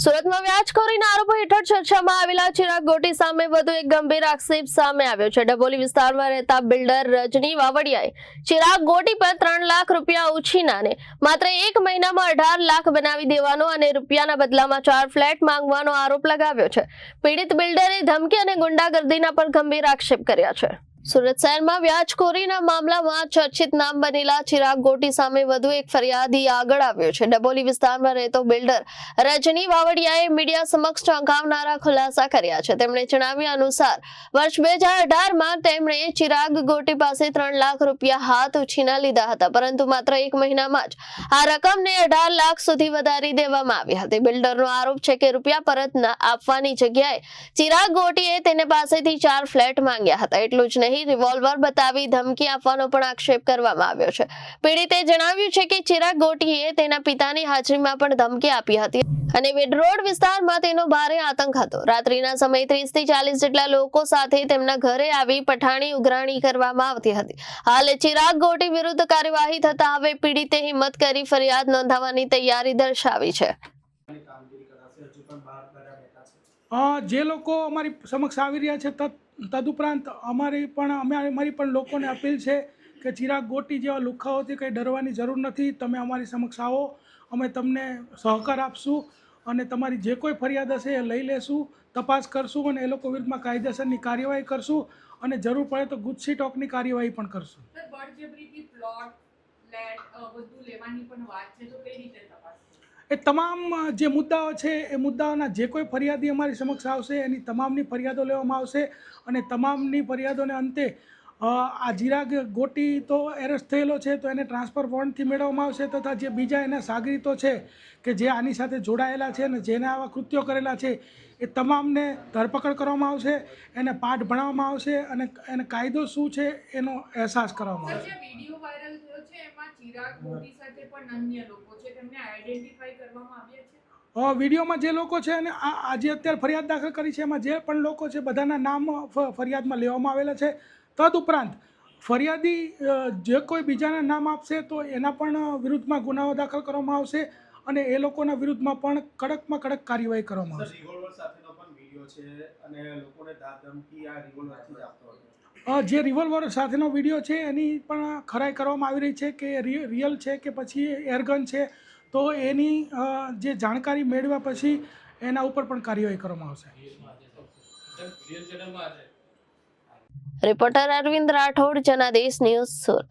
સુરતમાં વ્યાજખોરીના આરોપો હેઠળ ચર્ચામાં આવેલા ચિરાગ ગોટી સામે વધુ એક ગંભીર આક્ષેપ સામે આવ્યો છે। ડભોલી વિસ્તારમાં રહેતા બિલ્ડર રજની વાવડિયાએ ચિરાગ ગોટી પર 3 લાખ રૂપિયા ઉછીનાને માત્ર 1 મહિનામાં 18 લાખ બનાવી દેવાનો અને રૂપિયાના બદલામાં 4 ફ્લેટ માંગવાનો આરોપ લગાવ્યો છે। પીડિત બિલ્ડરે ધમકી અને ગુંડાગર્દીના પર ગંભીર આક્ષેપ કર્યા છે। સુરત શહેરમાં વ્યાજખોરીના મામલામાં ચર્ચિત નામ બનેલા ચિરાગ ગોટી સામે વધુ એક ફરિયાદી આગળ આવ્યો છે। ડભોલી વિસ્તારમાં રહેતો બિલ્ડર રજની વાવડિયાએ મીડિયા સમક્ષ ચોંકાવનારા ખુલાસા કર્યા છે। તેમણે જણાવ્યા અનુસાર વર્ષ 2018માં તેમણે ચિરાગ ગોટી પાસે 3 લાખ રૂપિયા હાથ ઉછીના લીધા હતા, પરંતુ માત્ર 1 મહિનામાં જ આ રકમને 18 લાખ સુધી વધારી દેવામાં આવી હતી। બિલ્ડરનો આરોપ છે કે રૂપિયા પરત આપવાની જગ્યાએ ચિરાગ ગોટીએ તેને પાસેથી 4 ફ્લેટ માંગ્યા હતા। એટલું જ રિવોલ્વર બતાવી ધમકી આપવાનો પણ આક્ષેપ કરવામાં આવ્યો છે। પીડિતે જણાવ્યું છે કે ચિરાગ ગોટીએ તેના પિતાની હાજરીમાં પણ ધમકી આપી હતી અને વેડરોડ વિસ્તારમાં તેનો ભારે આતંક હતો। રાત્રિના સમયે 30 થી 40 જેટલા લોકો સાથે તેમના ઘરે આવી પઠાણી ઉઘરાણી કરવામાં આવતી હતી। હાલ ચિરાગ ગોટી વિરુદ્ધ કાર્યવાહી થતા હવે પીડિતે હિંમત કરી ફરિયાદ નોંધાવવાની તૈયારી દર્શાવી છે। જે લોકો અમારી સમક્ષ આવી રહ્યા છે તદુપરાંત અમારી પણ લોકોને અપીલ છે કે ચિરાગ ગોટી જેવા લુખાઓથી કંઈ ડરવાની જરૂર નથી। તમે અમારી સમક્ષ આવો, અમે તમને સહકાર આપશું અને તમારી જે કોઈ ફરિયાદ હશે એ લઈ લેશું, તપાસ કરશું અને એ લોકો વિરુદ્ધમાં કાયદેસરની કાર્યવાહી કરશું અને જરૂર પડે તો ગુજસી ટોકની કાર્યવાહી પણ કરશું। એ તમામ જે મુદ્દાઓ છે એ મુદ્દાઓના જે કોઈ ફરિયાદી અમારી સમક્ષ આવશે એની તમામની ફરિયાદો લેવામાં આવશે અને તમામની ફરિયાદોને અંતે આ ચિરાગ ગોટી તો એરેસ્ટ થયેલો છે તો એને ટ્રાન્સફર વોરંટથી મેળવવામાં આવશે, તથા જે બીજા એના સાગરીતો છે કે જે આની સાથે જોડાયેલા છે અને જેને આવા કૃત્યો કરેલા છે એ તમામને ધરપકડ કરવામાં આવશે, એને પાઠ ભણાવવામાં આવશે અને એને કાયદો શું છે એનો અહેસાસ કરવામાં આવશે। વિડીયોમાં જે લોકો છે અને આજે અત્યારે ફરિયાદ દાખલ કરી છે એમાં જે પણ લોકો છે બધાના નામ ફરિયાદમાં લેવામાં આવેલા છે। તદુપરાંત ફરિયાદી જે કોઈ બીજાના નામ આપશે તો એના પણ વિરુદ્ધમાં ગુનાઓ દાખલ કરવામાં આવશે અને એ લોકોના વિરુદ્ધમાં પણ કડકમાં કડક કાર્યવાહી કરવામાં આવશે। જે રિવોલ્વર સાથેનો વિડીયો છે એની પણ ખરાઈ કરવામાં આવી રહી છે કે રિયલ છે કે પછી એરગન છે, તો એની જે જાણકારી મેળવ્યા પછી એના ઉપર પણ કાર્યવાહી કરવામાં આવશે। Reporter Arvind Rathod, Janadesh news, Surat.